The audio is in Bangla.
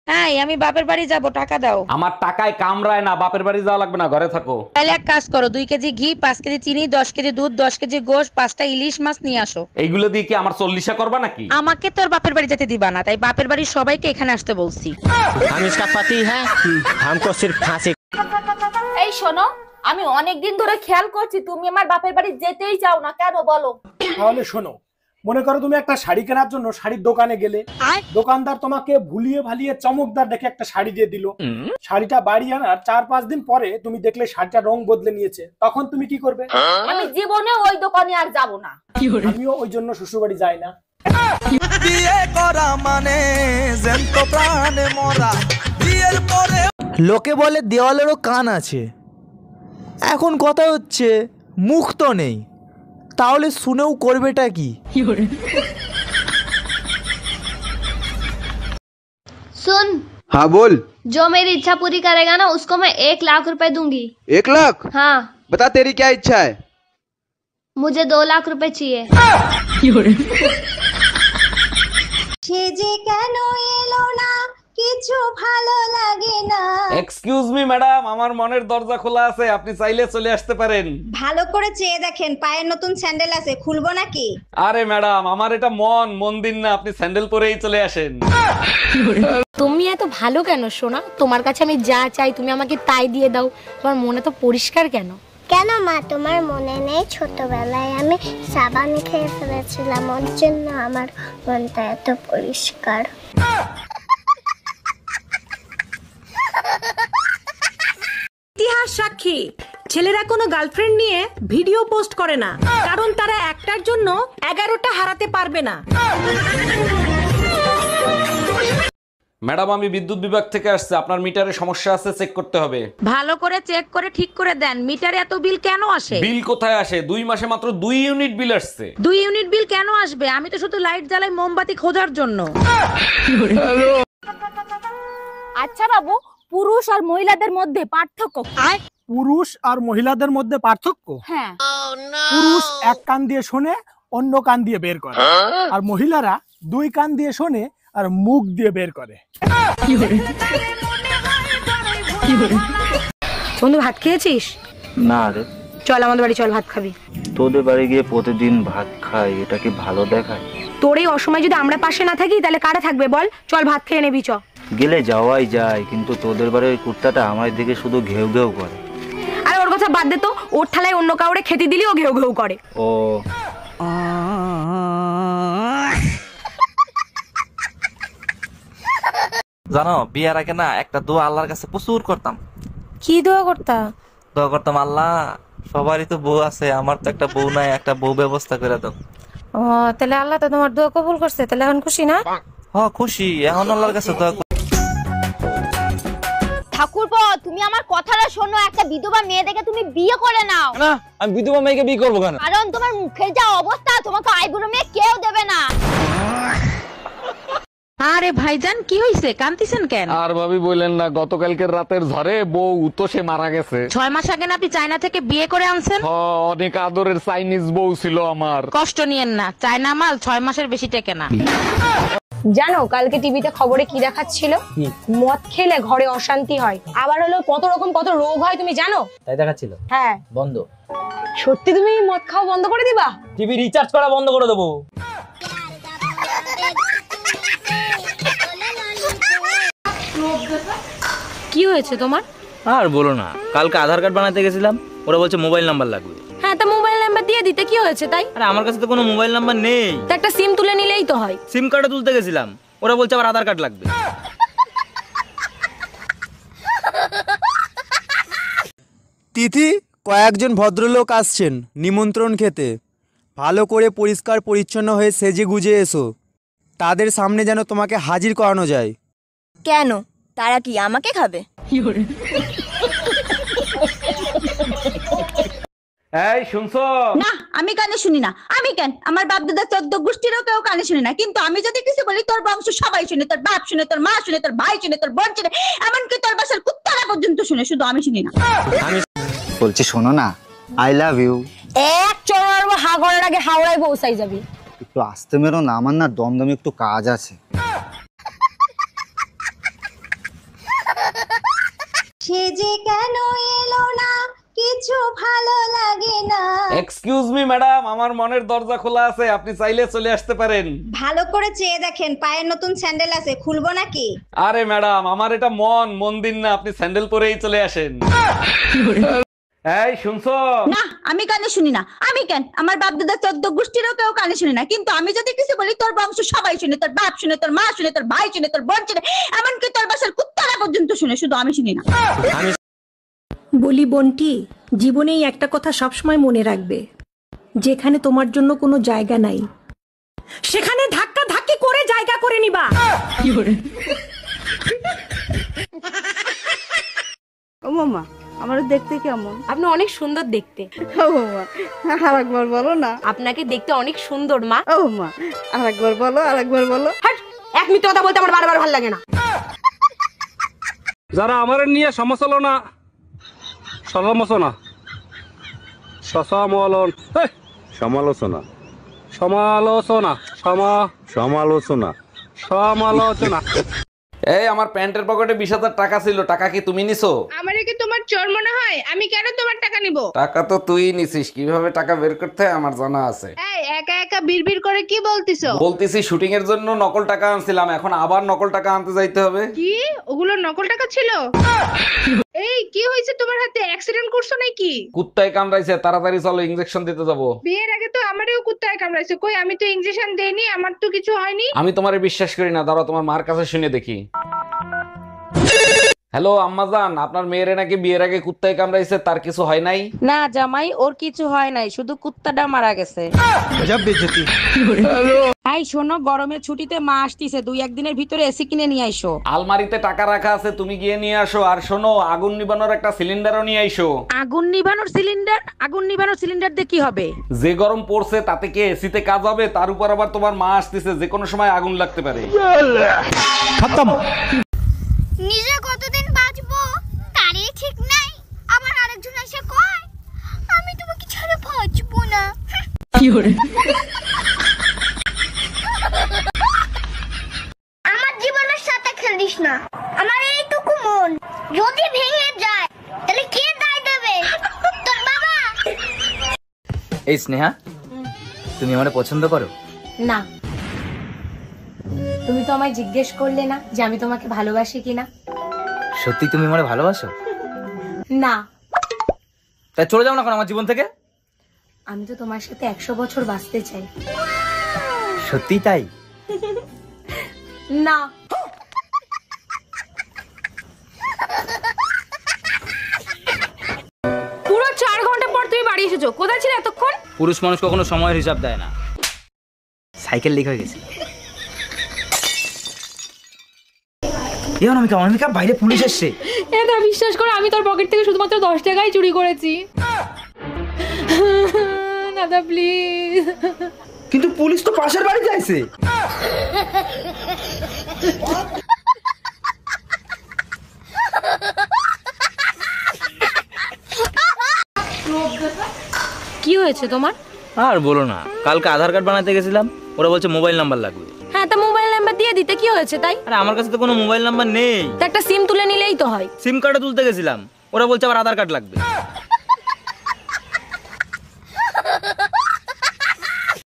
হ্যাঁ, আমি বাপের বাড়ি যাব, টাকা দাও। আমার টাকায় কামড়ায় না, বাপের বাড়ি যাওয়া লাগবে না, ঘরে থাকো। তাহলে এক কাজ করো, 2 কেজি ঘি, 5 কেজি চিনি, 10 কেজি দুধ, 10 কেজি গোশ, 5টা ইলিশ মাছ নিয়ে আসো। এইগুলো দিয়ে কি আমার চল্লিশা করবা নাকি? আমাকে তোর বাপের বাড়ি যেতে দিবা না, তাই বাপের বাড়ির সবাইকে এখানে আসতে বলছি। हम इसका पति है, हमको सिर्फ फांसी। এই শোনো, আমি অনেক দিন ধরে খেয়াল করছি তুমি আমার বাপের বাড়ি যেতেই চাও না, কেন বলো? তাহলে শোনো, মনে করো তুমি একটা শাড়ি কেনার জন্য শাড়ির দোকানে গেলে, দোকানদার তোমাকে ভুলিয়ে ভালিয়ে চমকদার দেখে একটা শাড়ি দিয়ে দিল। শাড়িটা বাড়ি আনার 4-5 দিন পরে তুমি দেখলে শাড়িটার রং বদলে নিয়েছে, তখন তুমি কি করবে? আমি জীবনে ওই দোকানে আর যাব না। আমিও ওই জন্য শ্বশুর বাড়ি যাই না। বিয়ে করা মানে জ্যান্ত প্রাণে মরা। বিয়ের পরে লোকে বলে দেওয়ালেরও কান আছে, এখন কথা হচ্ছে মুখ তো নেই, তাহলে শুনেও করবেটা কি? सुन। हाँ बोल। जो मेरी इच्छा पूरी करेगा ना उसको मैं 1 लाख रुपए दूंगी। 1 लाख? हाँ। बता तेरी क्या इच्छा है? मुझे 2 लाख रुपए चाहिए। এক্সকিউজ মি ম্যাডাম, আমার মনের দরজা খোলা আছে, আপনি চাইলে চলে আসতে পারেন। ভালো করে চেয়ে দেখেন, পায়ের নতুন স্যান্ডেল আছে, খুলবো নাকি? আরে ম্যাডাম, আমার এটা মন্দির না, আপনি স্যান্ডেল পরেই চলে আসেন। তুমি এত ভালো কেন সোনা? তোমার কাছে আমি যা চাই তুমি আমাকে তাই দিয়ে দাও, তোমার মনে তো পরিষ্কার কেন? কেন মা, তোমার মনে নেই ছোটবেলায় আমি সাবান খেয়ে ফেলেছিলাম, ওর জন্য আমার মনটা এত পরিষ্কার। ইতিহাস সাক্ষী, ছেলেরা কোনো গার্লফ্রেন্ড নিয়ে ভিডিও পোস্ট করে না, কারণ তারা একটার জন্য 11টা হারাতে পারবে না। ম্যাডাম, আমি বিদ্যুৎ বিভাগ থেকে আসছে, আপনার মিটারে সমস্যা আছে, চেক করতে হবে। ভালো করে চেক করে ঠিক করে দেন, মিটারে এত বিল কেন আসে? বিল কোথায় আসে? 2 মাসে মাত্র 2 ইউনিট বিল আসছে। 2 ইউনিট বিল কেন আসবে? আমি তো শুধু লাইট জ্বালাই মোমবাতি খোঁজার জন্য। আচ্ছা বাবু, পুরুষ আর মহিলাদের মধ্যে পার্থক্য? পুরুষ আর মহিলাদের মধ্যে পার্থক্য? হ্যাঁ। পুরুষ এক কান দিয়ে শোনে, অন্য কান দিয়ে বের করে, আর মহিলারা 2 কান দিয়ে শোনে আর মুখ দিয়ে বের করে। বন্ধু, ভাত খেয়েছিস? না রে। চল আমাদের বাড়ি, চল ভাত খাবি। তোদের বাড়ি গিয়ে প্রতিদিন ভাত খাই, এটা কি ভালো দেখায়? তোর এই অসময় যদি আমরা পাশে না থাকি তাহলে কারা থাকবে বল? চল ভাত খেয়ে নেবি, চ। গেলে যাওয়াই যায়, কিন্তু তোদের বাড়ির ওই কুত্তাটা আমার দিকে শুধু ঘেউ ঘেউ করে। আরে ওর কথা বাদ দে তো, ওর থালায় অন্য কাউরে খেতে দিলি ও ঘেউ ঘেউ করে। ও জানো, বিয়ের আগে না একটা দোয়া আল্লাহর কাছে প্রচুর করতাম। কি দোয়া করতা? দোয়া করতাম, আল্লাহ সবারই তো বউ আছে, আমার তো একটা বউ নাই, একটা বউ ব্যবস্থা করে দাও। ও, তাহলে আল্লাহ তো তোমার দোয়া কবুল করছে, তাহলে এখন খুশি না? হ্যাঁ খুশি, এখন আল্লাহর কাছে দোয়া। ঠাকুরপো, তুমি আমার কথাটা শোনো, একটা বিধবা মেয়ে দেখে তুমি বিয়ে করে নাও। না, আমি বিধবা মেয়েকে বিয়ে করবো কেন? কারণ তোমার মুখের যা অবস্থা, তোমাকে আইবুড়ো মেয়ে কেউ দেবে না। আরে ভাইজান, কি হইছে? কান্তিছেন কেন? আর ভাবি বললেন না, গতকালকের রাতের ঝড়ে বউ তো সে মারা গেছে। 6 মাস আগে না আপনি চায়না থেকে বিয়ে করে আনছেন? অনেক আদরের চাইনিজ বউ ছিল আমার। কষ্ট নিয়েন না, চায়না মাল 6 মাসের বেশি টেকে না। জানো কালকে টিভিতে খবরে কি দেখাচ্ছিল? মদ খেলে ঘরে অশান্তি হয়, আবার হলো কত রকম কত রোগ হয়, তুমি জানো? তাই দেখাচ্ছিল? হ্যাঁ। বন্ধ? সত্যি তুমি মদ খাওয়া বন্ধ করে দিবা? টিভি রিচার্জ করা বন্ধ করে দেবো। কি হয়েছে তোমার? আর বলো না, কালকে আধার কার্ড বানাতে গেছিলাম, ওরা বলছে মোবাইল নাম্বার লাগবে। হ্যাঁ, তা মোবাইল নাম্বার দিয়ে দিতে কি হয়েছে তাই? আরে আমার কাছে তো কোনো মোবাইল নাম্বার নেই। তা একটা সিম তুলে নিলেই তো হয়। সিম কার্ডও তুলতে গেছিলাম, ওরা বলছে আবার আধার কার্ড লাগবে। তিথি, কয়েকজন ভদ্রলোক আসছেন নিমন্ত্রণ খেতে, ভালো করে পরিষ্কার পরিচ্ছন্ন হয়ে সেজে গুজে এসো, তাদের সামনে যেন তোমাকে হাজির করানো যায়। কেন, তারা কি আমাকে খাবে? এই শুনছো? না, আমি কানে শুনি না। আমি কেন? আমার বাপ দাদা 14 গোষ্ঠীরও কেউ কানে শুনে না, কিন্তু আমি যদি কিছু বলি তোর বংশ সবাই শুনে, তোর বাপ শুনে, তোর মা শুনে, তোর ভাই শুনে, তোর বোন শুনে, এমনকি তোর বাসার কুত্তারা পর্যন্ত শুনে, শুধু আমি শুনি না। আমি বলছি শোনো না, আই লাভ ইউ। এক চড়ার হা করার আগে হাওড়ায় পৌঁছাই যাবি। একটু আসতে মেরো না, আমার না দমদমে একটু কাজ আছে। কিছু ভালো লাগে না। এক্সকিউজ মি ম্যাডাম, আমার মনের দরজা খোলা আছে, আপনি চাইলে চলে আসতে পারেন। ভালো করে চেয়ে দেখেন, পায়ের নতুন স্যান্ডেল আছে, খুলবো নাকি? আরে ম্যাডাম, আমার এটা মন্দির না, আপনি স্যান্ডেল পরেই চলে আসেন। এই শুনছো? না, আমি কানে শুনি না। আমি কেন, আমার বাপ দাদা 14 গোষ্ঠীরও কেউ কানে শুনি না, কিন্তু আমি যদি কিছু বলি তোর বংশ সবাই শুনে, তোর বাপ শুনে, তোর মা শুনে, তোর ভাই শুনে, তোর বোন শুনে, এমনকি তোর বাসার কুত্তারা পর্যন্ত শুনে, শুধু আমি শুনি না। বলি বোনটি, জীবনেই একটা কথা সবসময় মনে রাখবে, যেখানে তোমার জন্য কোনো জায়গা নাই সেখানে ধাক্কা ধাক্কি করে জায়গা করে নিবা। ও মামা, আমার দেখতে কেমন? আপনি অনেক সুন্দর দেখতে। ও মামা, আরেকবার বলো না। আপনাকে দেখতে অনেক সুন্দর মা। ও মা, আরেকবার বলো, আরেকবার বলো। হাট, এক মিনিট কথা বলতে আমার বারবার ভালো লাগে না। যারা আমার নিয়ে সমালোচনা সমালোচনা সমালোচনা সমালোচনা সমালোচনা সমালোচনা। এই আমার প্যান্টের পকেটে 20,000 টাকা ছিল, টাকা কি তুমি নিছো? আমারে কি তোমার চোর মনে হয়? আমি কেন তোমার টাকা নিব? টাকা তো তুই নিছিস, কিভাবে টাকা বের করতে হয় আমার জানা আছে। এই একা একা বিড়বিড় করে কি বলতিছো? বলতেছি শুটিং এর জন্য নকল টাকা আনছিলাম, এখন আবার নকল টাকা আনতে যাইতে হবে। কি ওগুলো নকল টাকা ছিল? এই কি হয়েছে তোমার হাতে? অ্যাক্সিডেন্ট করছো নাকি? কুত্তায় কামড়াইছে, তাড়াতাড়ি চলো, ইনজেকশন দিতে যাবো। বিয়ের আগে তো আমারও কুত্তায় কামড়াইছে, কই আমি তো ইনজেকশন দেইনি, আমার তো কিছু হয়নি। আমি তোমারে বিশ্বাস করি না, দাঁড়াও তোমার মার কাছে শুনে দেখি। হ্যালো আম্মাজান, আপনার মেয়েরে নাকি বিয়ের আগে কুত্তায় কামড়াইছে, তার কিছু হয় নাই? না জামাই, ওর কিছু হয় নাই, শুধু কুত্তাটা মারা গেছে। এই শোনো, গরমের ছুটিতে মা আসতিছে, 2-1 দিনের ভিতরে এসি কিনে নিয়ে আইসো। আলমারিতে টাকা রাখা আছে, তুমি গিয়ে নিয়ে আসো। আর শোনো, আগুন নিবানোর একটা সিলিন্ডারও নিয়ে আইসো। আগুন নিভানোর সিলিন্ডার? আগুন নিভানোর সিলিন্ডার দিয়ে কি হবে? যে গরম পড়ছে তাতে কি এসিতে কাজ হবে? তার উপর আবার তোমার মা আসতেছে, যে কোনো সময় আগুন লাগতে পারে। নিজে কতদিন বাঁচবো তারই ঠিক নাই, আবার আরেকজন এসে কয় আমি তোমাকে ছাড়া বাঁচবো না। আমার জীবনের সাথে খেলিস না, আমার এইটুকু মন যদি ভেঙে যায় তাহলে কে দায় দেবে? তোর বাবা। এই স্নেহা, তুমি আমারে পছন্দ করো? না, তুমি তো আমায় জিজ্ঞেস করলে না যে আমি তোমাকে ভালোবাসি কিনা। সত্যি তুমি আমারে ভালোবাসো? না। তাই চলে যাও না আমার জীবন থেকে। আমি তো তোমার সাথে 100 বছর বাঁচতে চাই। সত্যি তাই? না। পুরো 4 ঘন্টা পর তুমি বাড়ি এসেছো, কোথায় ছিলে এতক্ষণ? পুরুষ মানুষ কখনো সময়ের হিসাব দেয় না। সাইকেল লিক হয়ে গেছে। অনামিকা, বাইরে পুলিশ এসছে। এটা বিশ্বাস করো, আমি তোর পকেট থেকে শুধুমাত্র 10 টাকাই চুরি করেছি। দাদা প্লিজ। কিন্তু পুলিশ তো পাশের বাড়িতে আছে। কি হয়েছে তোমার? আর বলো না, কালকে আধার কার্ড বানাতে গেছিলাম, ওরা বলছে মোবাইল নাম্বার লাগবে। হ্যাঁ, তা মোবাইল নাম্বার দিয়ে দিতে কি হয়েছে তাই? আরে আমার কাছে তো কোনো মোবাইল নাম্বার নেই। তা একটা সিম তুলে নিলেই তো হয়। সিম কার্ডও তুলতে গেছিলাম, ওরা বলছে আবার আধার কার্ড লাগবে।